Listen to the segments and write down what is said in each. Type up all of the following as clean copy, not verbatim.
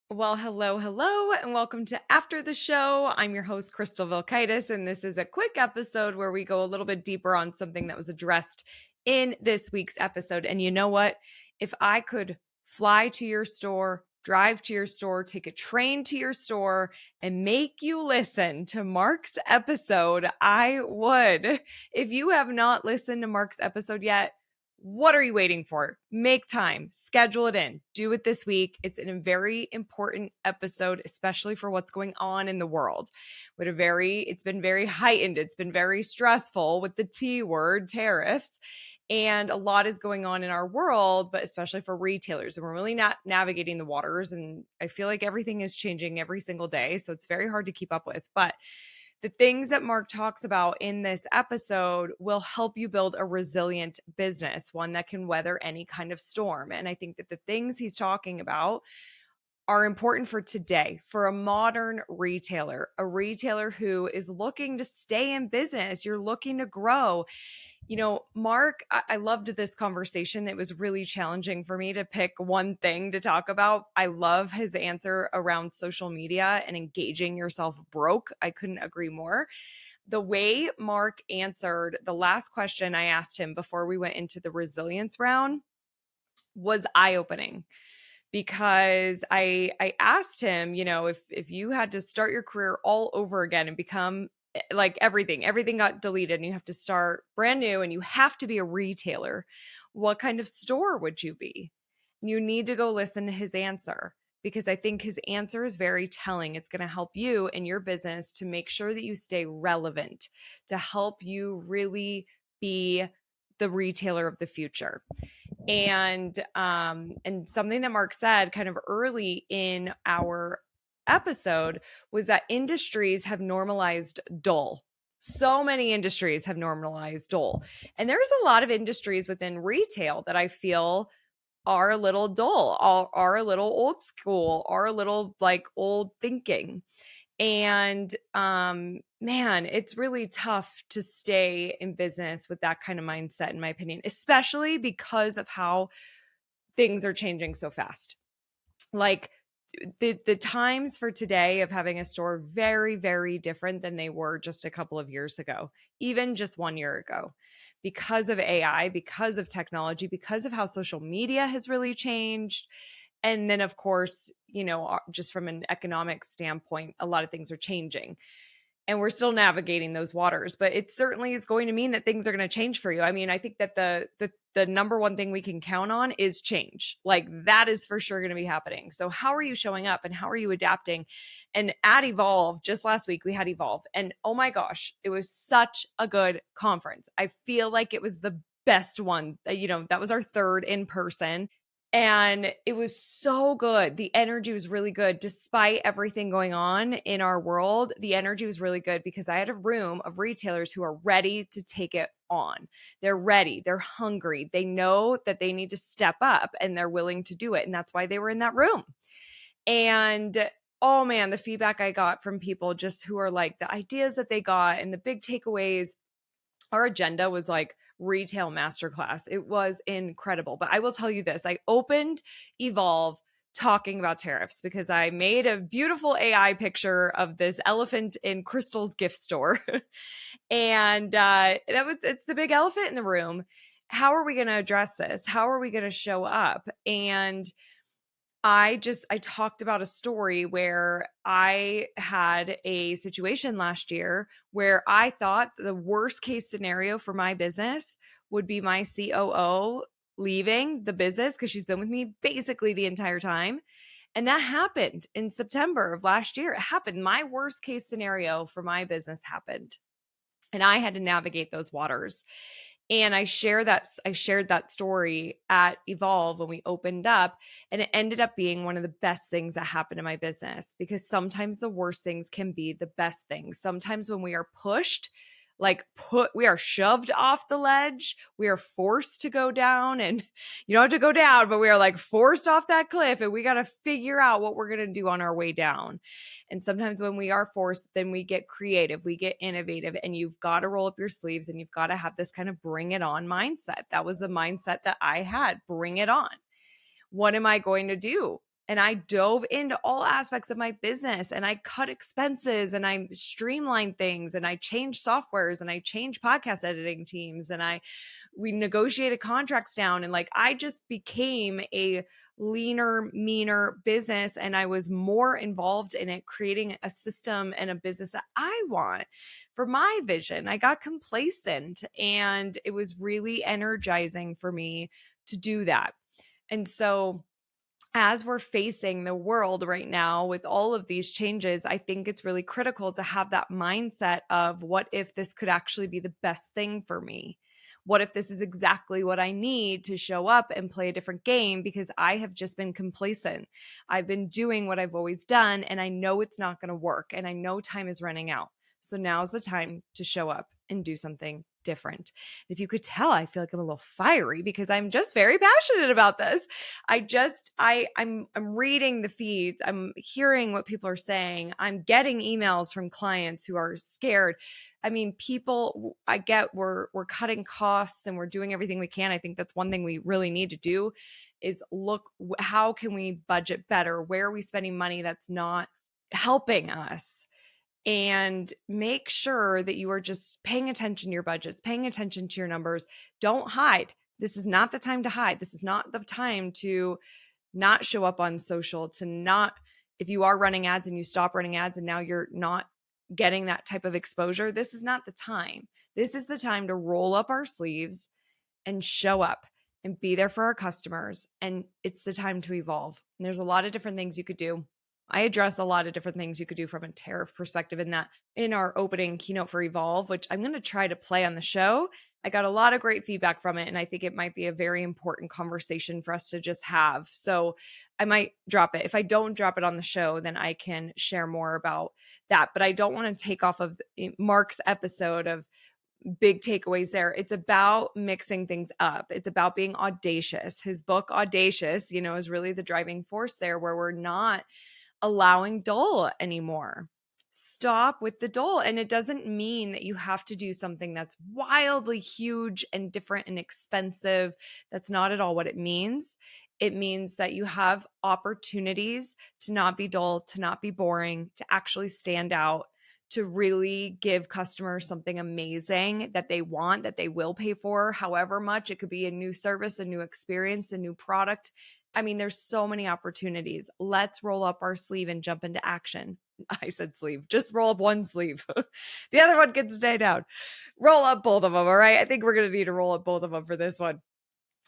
Well, hello, and welcome to After the Show. I'm your host, Crystal Vilkaitis, and this is a quick episode where we go a little bit deeper on something that was addressed in this week's episode. And you know what? If I could fly to your store, drive to your store, take a train to your store, and make you listen to Mark's episode, I would. If you have not listened to Mark's episode yet, what are you waiting for? Make time, schedule it in, do it this week. It's a very important episode, especially for what's going on in the world. It's been very heightened. It's been very stressful with the T word, tariffs. And a lot is going on in our world, but especially for retailers. And we're really not navigating the waters. And I feel like everything is changing every single day. So it's very hard to keep up with. But the things that Mark talks about in this episode will help you build a resilient business, one that can weather any kind of storm. And I think that the things he's talking about are important for today, for a modern retailer, a retailer who is looking to stay in business. You're looking to grow. Mark, I loved this conversation. It was really challenging for me to pick one thing to talk about. I love his answer around social media and engaging yourself broke. I couldn't agree more. The way Mark answered the last question I asked him before we went into the resilience round was eye-opening because I asked him, if you had to start your career all over again and become like everything got deleted and you have to start brand new and you have to be a retailer, what kind of store would you be? You need to go listen to his answer because I think his answer is very telling. It's going to help you in your business to make sure that you stay relevant, to help you really be the retailer of the future. And something that Mark said kind of early in our episode was that industries have normalized dull. So many industries have normalized dull. And there's a lot of industries within retail that I feel are a little dull, are a little old school, are a little like old thinking. And man, it's really tough to stay in business with that kind of mindset, in my opinion, especially because of how things are changing so fast. Like the times for today of having a store very, very different than they were just a couple of years ago, even just 1 year ago, because of AI, because of technology, because of how social media has really changed. And then, of course, just from an economic standpoint, a lot of things are changing and we're still navigating those waters, but it certainly is going to mean that things are going to change for you. I mean, I think that the number one thing we can count on is change. Like that is for sure going to be happening. So how are you showing up and how are you adapting? And at Evolve, just last week we had Evolve, and oh my gosh, it was such a good conference. I feel like it was the best one. That was our third in person. And it was so good. The energy was really good. Despite everything going on in our world, the energy was really good because I had a room of retailers who are ready to take it on. They're ready. They're hungry. They know that they need to step up and they're willing to do it. And that's why they were in that room. And oh man, the feedback I got from people just who are like the ideas that they got and the big takeaways. Our agenda was like retail masterclass. It was incredible. But I will tell you this, I opened Evolve talking about tariffs because I made a beautiful AI picture of this elephant in Crystal's gift store. And it's the big elephant in the room. How are we going to address this? How are we going to show up? And I talked about a story where I had a situation last year where I thought the worst case scenario for my business would be my COO leaving the business because she's been with me basically the entire time. And that happened in September of last year. It happened. My worst case scenario for my business happened. And I had to navigate those waters. And I shared that story at Evolve when we opened up, and it ended up being one of the best things that happened in my business because sometimes the worst things can be the best things. Sometimes when we are pushed, we are shoved off the ledge, we are forced to go down, and you don't have to go down, but we are like forced off that cliff and we got to figure out what we're going to do on our way down. And sometimes when we are forced, then we get creative, we get innovative, and you've got to roll up your sleeves and you've got to have this kind of bring it on mindset. That was the mindset that I had. Bring it on. What am I going to do? And I dove into all aspects of my business, and I cut expenses, and I streamlined things, and I changed softwares, and I changed podcast editing teams, and we negotiated contracts down, and like I just became a leaner, meaner business, and I was more involved in it, creating a system and a business that I want for my vision. I got complacent, and it was really energizing for me to do that. And so as we're facing the world right now with all of these changes, I think it's really critical to have that mindset of what if this could actually be the best thing for me? What if this is exactly what I need to show up and play a different game, because I have just been complacent. I've been doing what I've always done, and I know it's not going to work, and I know time is running out. So now's the time to show up and do something different. If you could tell, I feel like I'm a little fiery because I'm just very passionate about this. I'm reading the feeds. I'm hearing what people are saying. I'm getting emails from clients who are scared. I mean, people, I get we're cutting costs and we're doing everything we can. I think that's one thing we really need to do is look, how can we budget better? Where are we spending money that's not helping us? And make sure that you are just paying attention to your budgets, paying attention to your numbers. Don't hide. This is not the time to hide. This is not the time to not show up on social, to not, if you are running ads and you stop running ads and now you're not getting that type of exposure, this is not the time. This is the time to roll up our sleeves and show up and be there for our customers. And it's the time to evolve. And there's a lot of different things you could do. I address a lot of different things you could do from a tariff perspective in our opening keynote for Evolve, which I'm going to try to play on the show. I got a lot of great feedback from it, and I think it might be a very important conversation for us to just have. So I might drop it. If I don't drop it on the show, then I can share more about that. But I don't want to take off of Mark's episode of big takeaways there. It's about mixing things up. It's about being audacious. His book, Audacious, is really the driving force there, where we're not allowing dull anymore. Stop with the dull. And it doesn't mean that you have to do something that's wildly huge and different and expensive. That's not at all what it means. It means that you have opportunities to not be dull, to not be boring, to actually stand out, to really give customers something amazing that they want, that they will pay for, however much. It could be a new service, a new experience, a new product. I mean, there's so many opportunities. Let's roll up our sleeve and jump into action. I said sleeve, just roll up one sleeve. The other one can stay down. Roll up both of them, all right? I think we're going to need to roll up both of them for this one.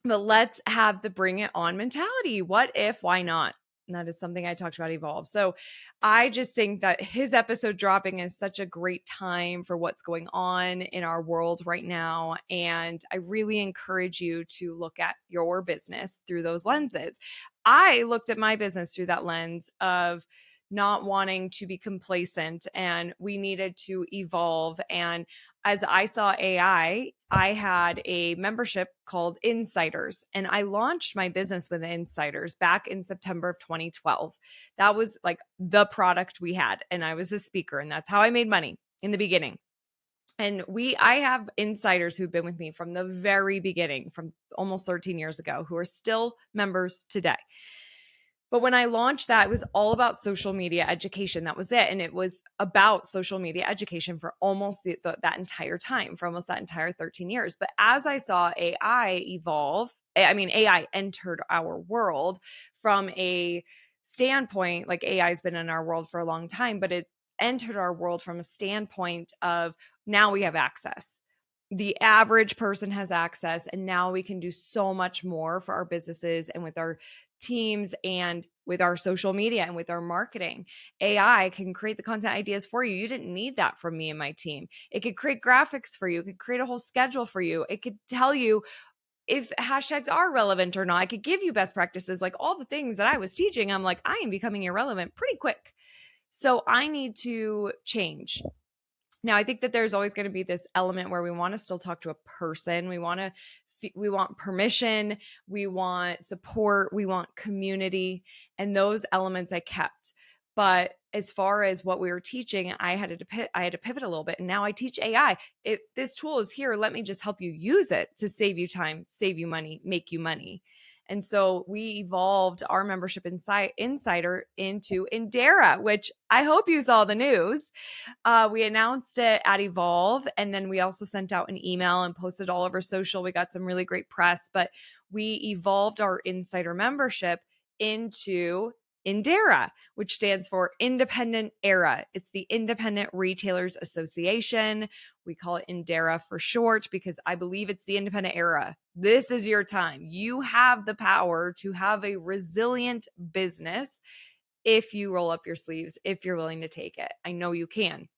But let's have the bring it on mentality. What if, why not? And that is something I talked about Evolve. So I just think that his episode dropping is such a great time for what's going on in our world right now. And I really encourage you to look at your business through those lenses. I looked at my business through that lens of not wanting to be complacent, and we needed to evolve. And as I saw AI, I had a membership called Insiders, and I launched my business with Insiders back in September of 2012. That was like the product we had, and I was a speaker, and that's how I made money in the beginning. And I have insiders who've been with me from the very beginning, from almost 13 years ago, who are still members today. But when I launched that, it was all about social media education. That was it. And it was about social media education for almost that entire time, for almost that entire 13 years. But as I saw AI evolve, AI entered our world from a standpoint, like AI has been in our world for a long time, but it entered our world from a standpoint of now we have access. The average person has access, and now we can do so much more for our businesses and with our teams and with our social media and with our marketing. AI can create the content ideas for you. You didn't need that from me and my team. It could create graphics for you. It could create a whole schedule for you. It could tell you if hashtags are relevant or not. I could give you best practices, like all the things that I was teaching. I'm like, I am becoming irrelevant pretty quick. So I need to change. Now, I think that there's always going to be this element where we want to still talk to a person. We want permission, we want support, we want community, and those elements I kept. But as far as what we were teaching, I had to pivot a little bit, and now I teach AI. This tool is here. Let me just help you use it to save you time, save you money, make you money. And so we evolved our membership insider into Indera, which I hope you saw the news. We announced it at Evolve, and then we also sent out an email and posted all over social. We got some really great press, but we evolved our insider membership into Indera, which stands for Independent Era. It's the Independent Retailers Association. We call it Indera for short because I believe it's the independent era. This is your time. You have the power to have a resilient business if you roll up your sleeves, if you're willing to take it. I know you can.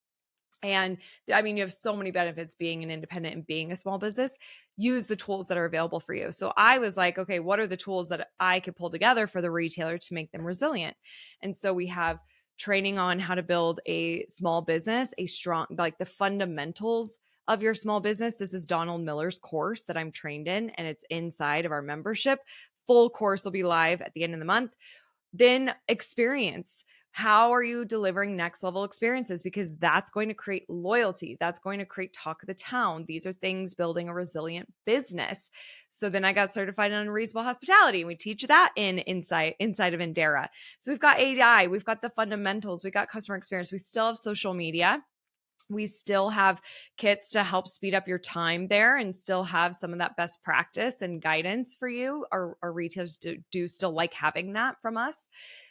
And I mean, you have so many benefits being an independent and being a small business. Use the tools that are available for you. So I was like, okay, what are the tools that I could pull together for the retailer to make them resilient? And so we have training on how to build a small business, a strong, like the fundamentals of your small business. This is Donald Miller's course that I'm trained in, and it's inside of our membership. Full course will be live at the end of the month. Then experience. How are you delivering next level experiences? Because that's going to create loyalty. That's going to create talk of the town. These are things building a resilient business. So then I got certified in unreasonable hospitality, and we teach that inside of Indera. So we've got AI, we've got the fundamentals, we've got customer experience. We still have social media. We still have kits to help speed up your time there and still have some of that best practice and guidance for you. Our retailers do still like having that from us.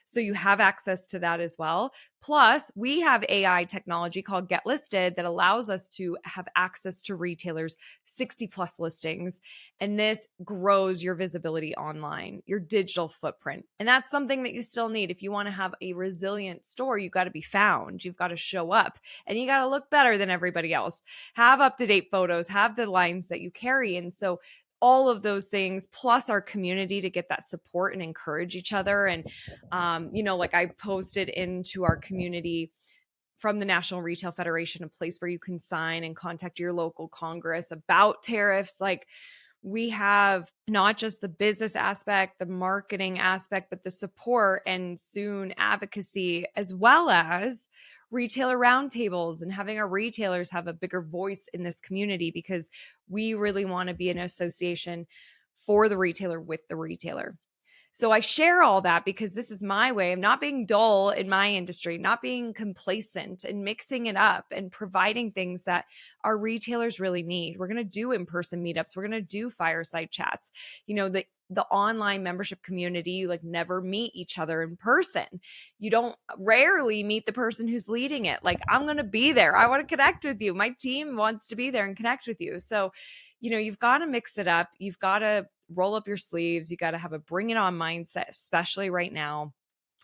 So you have access to that as well. Plus, we have AI technology called Get Listed that allows us to have access to retailers' 60 plus listings. And this grows your visibility online, your digital footprint. And that's something that you still need. If you want to have a resilient store, you've got to be found. You've got to show up and you got to look better than everybody else. Have up-to-date photos, have the lines that you carry. And so all of those things, plus our community to get that support and encourage each other. And, like I posted into our community from the National Retail Federation, a place where you can sign and contact your local Congress about tariffs. Like we have not just the business aspect, the marketing aspect, but the support and soon advocacy, as well as retailer roundtables and having our retailers have a bigger voice in this community, because we really want to be an association for the retailer with the retailer. So I share all that because this is my way of not being dull in my industry, not being complacent, and mixing it up and providing things that our retailers really need. We're going to do in-person meetups. We're going to do fireside chats. The online membership community, you like never meet each other in person. You don't rarely meet the person who's leading it. Like, I'm going to be there. I want to connect with you. My team wants to be there and connect with you. So, you've got to mix it up. You've got to roll up your sleeves. You got to have a bring it on mindset, especially right now.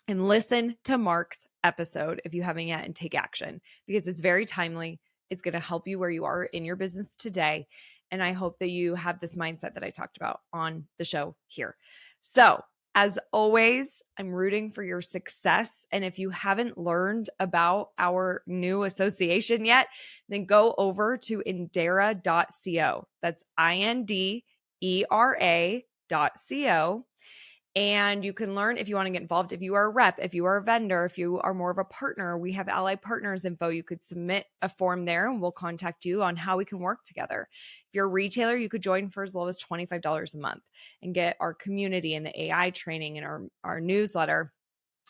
And listen to Mark's episode if you haven't yet, and take action, because it's very timely. It's going to help you where you are in your business today. And I hope that you have this mindset that I talked about on the show here. So as always, I'm rooting for your success. And if you haven't learned about our new association yet, then go over to indera.co. That's INDERA.co. And you can learn if you want to get involved. If you are a rep, if you are a vendor, if you are more of a partner, we have Ally Partners info. You could submit a form there and we'll contact you on how we can work together. If you're a retailer, you could join for as low as $25 a month and get our community and the AI training and our newsletter.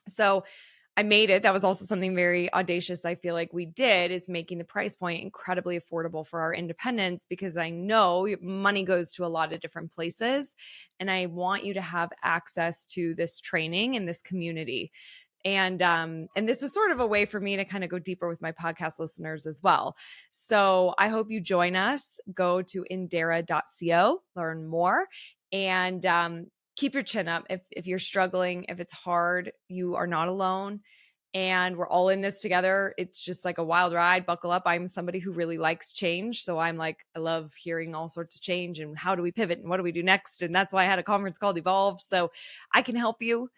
So I made it. That was also something very audacious I feel like we did, is making the price point incredibly affordable for our independents, because I know money goes to a lot of different places and I want you to have access to this training and this community. And this was sort of a way for me to kind of go deeper with my podcast listeners as well. So I hope you join us. Go to indera.co, learn more, and keep your chin up. If you're struggling, if it's hard, you are not alone. And we're all in this together. It's just like a wild ride. Buckle up. I'm somebody who really likes change. So I'm like, I love hearing all sorts of change and how do we pivot and what do we do next? And that's why I had a conference called Evolve. So I can help you.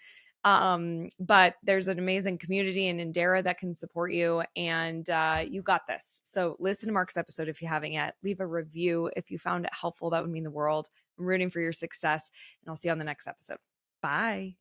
But there's an amazing community in Indera that can support you, and you got this. So listen to Mark's episode if you haven't yet. Leave a review if you found it helpful. That would mean the world. I'm rooting for your success, and I'll see you on the next episode. Bye.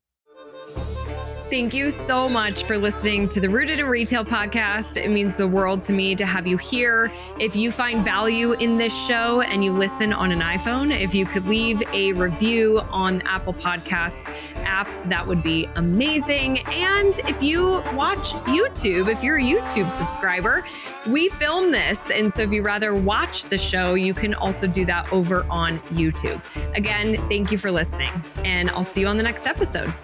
Thank you so much for listening to the Rooted in Retail podcast. It means the world to me to have you here. If you find value in this show and you listen on an iPhone, if you could leave a review on the Apple Podcast app, that would be amazing. And if you watch YouTube, if you're a YouTube subscriber, we film this. And so if you rather watch the show, you can also do that over on YouTube. Again, thank you for listening, and I'll see you on the next episode.